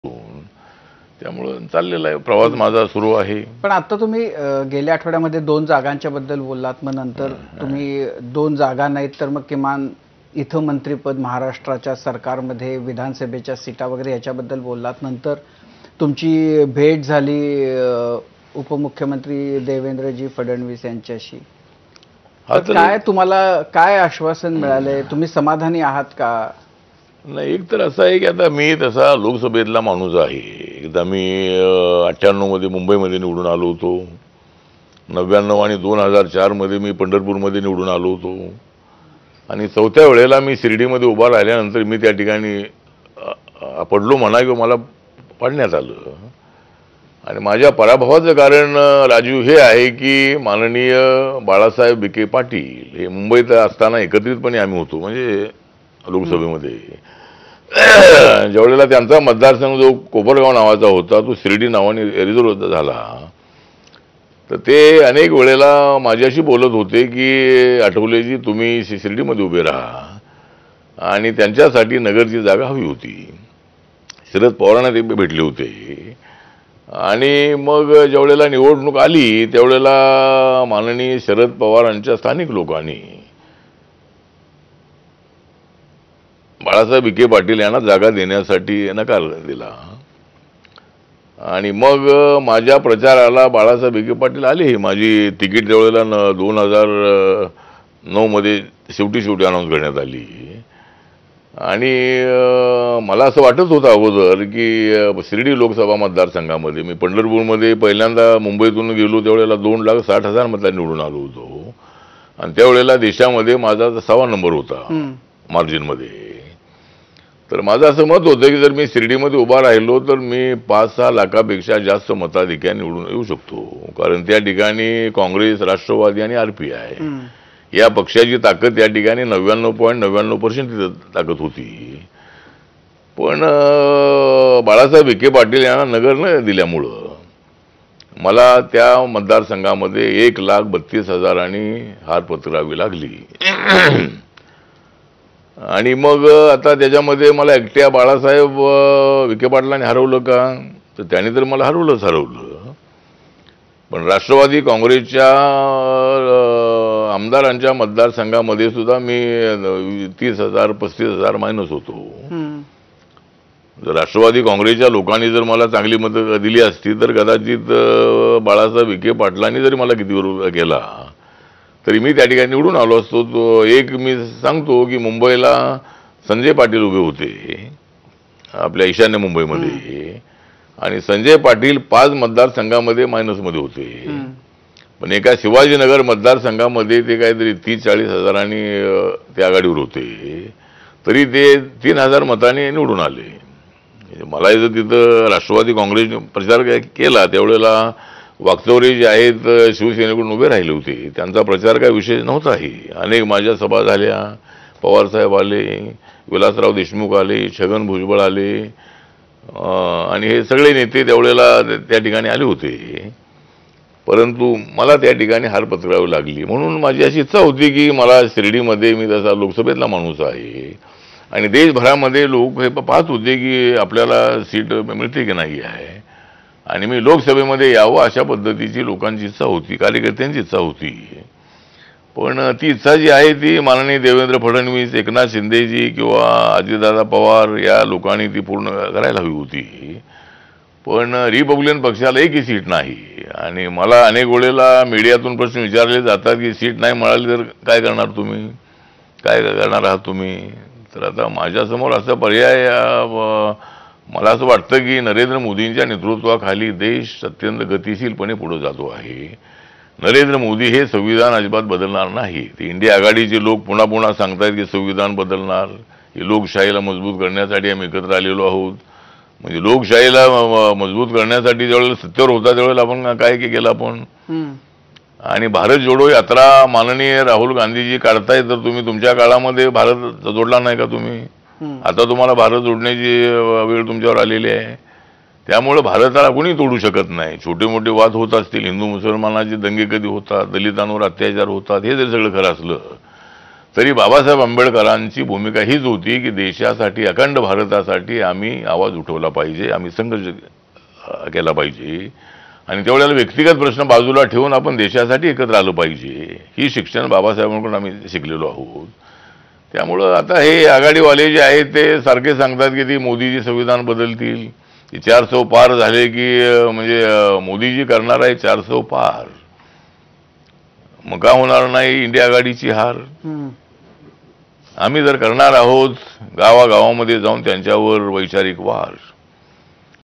त्यामुळे चाललेला आहे प्रवास माझा सुरू आहे. पण आता तुम्ही गेल्या आठवड्यामध्ये 2 जागांच्या बद्दल बोललात, मग नंतर तुम्ही 2 जागा नाहीत तर मग किमान इथं मंत्रिपद महाराष्ट्राच्या सरकारमध्ये विधानसभेच्या सीटा वगैरे याच्याबद्दल बोललात. नंतर तुमची भेट झाली उपमुख्यमंत्री देवेंद्रजी फडणवीस यांच्याशी. काय तुम्हाला काय आश्वासन मिळाले? तुम्ही समाधानी आहात का? नाही, एक तर असं आहे की आता मी तसा लोकसभेतला माणूस आहे. एकदा मी 98 मध्ये मुंबईमध्ये निवडून आलो होतो. 99 आणि 2004 मध्ये मी पंढरपूरमध्ये निवडून आलो होतो. आणि चौथ्या वेळेला मी शिर्डीमध्ये उभा राहिल्यानंतर मी त्या ठिकाणी पडलो म्हणा किंवा मला पाडण्यात आलं. आणि माझ्या पराभवाचं कारण राजू हे आहे की माननीय बाळासाहेब विखे पाटील हे मुंबईत असताना एकत्रितपणे आम्ही होतो म्हणजे लोकसभेमध्ये. ज्यावेळेला त्यांचा मतदारसंघ जो कोपरगाव नावाचा होता तो शिर्डी नावाने रिझर्व्ह झाला, तर ते अनेक वेळेला माझ्याशी बोलत होते की आठवलेजी तुम्ही शिर्डीमध्ये उभे राहा, आणि त्यांच्यासाठी नगरची जागा हवी होती. शरद पवारांना ते भेटले होते. आणि मग ज्यावेळेला निवडणूक आली त्यावेळेला माननीय शरद पवारांच्या स्थानिक लोकांनी बाळासाहेब विखे पाटील यांना जागा देण्यासाठी नकार दिला. आणि मग माझ्या प्रचाराला बाळासाहेब विखे पाटील आले. माझी तिकीट त्यावेळेला 2009 मध्ये शेवटी अनाऊन्स करण्यात आली. आणि मला असं वाटत होतं अगोदर की शिर्डी लोकसभा मतदारसंघामध्ये मी पंढरपूरमध्ये पहिल्यांदा मुंबईतून गेलो त्यावेळेला 2,60,000 मतांनी निवडून आलो होतो. आणि त्यावेळेला देशामध्ये माझा 6वा नंबर होता मार्जिनमध्ये. तर माझं असं मत होतं की जर मी शिर्डीमध्ये उभा राहिलो तर मी 5-6 लाखापेक्षा जास्त मताधिक्याने निवडून येऊ शकतो. कारण त्या ठिकाणी काँग्रेस, राष्ट्रवादी आणि RPI या पक्षाची ताकद त्या ठिकाणी 99.99% ताकद होती. पण बाळासाहेब विखे पाटील यांना नगर न दिल्यामुळं मला त्या मतदारसंघामध्ये 1,32,000 हार पत्करावी लागली. आणि मग आता त्याच्यामध्ये मला एकट्या बाळासाहेब विखे पाटलांनी हरवलं का? तर त्याने तर मला हरवलं. पण राष्ट्रवादी काँग्रेसच्या आमदारांच्या मतदारसंघामध्ये सुद्धा मी 30,000-35,000 मायनस होतो. जर राष्ट्रवादी काँग्रेसच्या लोकांनी जर मला चांगली मतं दिली असती तर कदाचित बाळासाहेब विखे पाटलांनी जरी मला किती विरोध केला तरी मी त्या ठिकाणी निवडून आलो असतो. तो एक मी सांगतो की मुंबईला संजय पाटील उभे होते आपल्या ईशान्य मुंबईमध्ये, आणि संजय पाटील 5 मतदारसंघामध्ये मायनसमध्ये होते. पण एका शिवाजीनगर मतदारसंघामध्ये ते काहीतरी 30-40 हजारांनी ते आघाडीवर होते, तरी ते 3,000 मतांनी निवडून आले. मला जर तिथं राष्ट्रवादी काँग्रेसने प्रचार केला त्यावेळेला वाकचौरे जे आहेत शिवसेनेकडून उभे राहिले होते, त्यांचा प्रचार काय विशेष नव्हताही. अनेक माझ्या सभा झाल्या, पवारसाहेब आले, विलासराव देशमुख आले, छगन भुजबळ आले, आणि हे सगळे नेते त्यावेळेला त्या ठिकाणी आले होते. परंतु मला त्या ठिकाणी हार पत्करावी लागली. म्हणून माझी अशी इच्छा होती की मला शिर्डीमध्ये मी तसा लोकसभेतला माणूस आहे आणि देशभरामध्ये लोक हे पाहत होते की आपल्याला सीट मिळते की नाही आहे, आणि मी लोकसभेमध्ये यावं अशा पद्धतीची लोकांची इच्छा होती, कार्यकर्त्यांची इच्छा होती. पण ती इच्छा जी आहे ती माननीय देवेंद्र फडणवीस, एकनाथ शिंदेजी किंवा अजितदादा पवार या लोकांनी ती पूर्ण करायला हवी होती. पण रिपब्लिकन पक्षाला एकही सीट नाही. आणि मला अनेक वेळेला मीडियातून प्रश्न विचारले जातात की सीट नाही मिळाली तर काय करणार तुम्ही, काय करणार आहात तुम्ही. तर आता माझ्यासमोर असा पर्याय मला असं वाटतं की नरेंद्र मोदींच्या नेतृत्वाखाली देश अत्यंत गतिशीलपणे पुढे जातो आहे. नरेंद्र मोदी हे संविधान अजिबात बदलणार नाही. ते इंडिया आघाडीचे लोक पुन्हा पुन्हा सांगतायत की संविधान बदलणार, ही लोकशाहीला मजबूत करण्यासाठी आम्ही एकत्र आलेलो आहोत. म्हणजे लोकशाहीला मजबूत करण्यासाठी ज्यावेळेला सत्तेवर होता त्यावेळेला आपण काय केलं आपण. आणि भारत जोडो यात्रा माननीय राहुल गांधीजी काढतायत, तर तुम्ही तुमच्या काळामध्ये भारत जोडला नाही का तुम्ही? आता तुम्हाला भारत जोडण्याची वेळ तुमच्यावर आलेली आहे. त्यामुळे भारताला कोणी तोडू शकत नाही. छोटे मोठे वाद होत असतील, हिंदू मुसलमानाचे दंगे कधी होतात, दलितांवर अत्याचार होतात, हे जर सगळं खरं असलं तरी बाबासाहेब आंबेडकरांची भूमिका हीच होती की देशासाठी, अखंड भारतासाठी आम्ही आवाज उठवला पाहिजे, आम्ही संघर्ष केला पाहिजे आणि तेवढ्याला व्यक्तिगत प्रश्न बाजूला ठेवून आपण देशासाठी एकत्र आलं पाहिजे. ही शिक्षण बाबासाहेबांकडून आम्ही शिकलेलो आहोत. त्यामुळं आता हे आघाडीवाले जे आहेत ते सारखे सांगतात की ती मोदीजी संविधान बदलतील, 400 पार झाले की म्हणजे मोदीजी करणार आहे 400 पार. मग का होणार नाही इंडिया आघाडीची हार? आम्ही जर करणार आहोत गावागावामध्ये जाऊन त्यांच्यावर वैचारिक वार.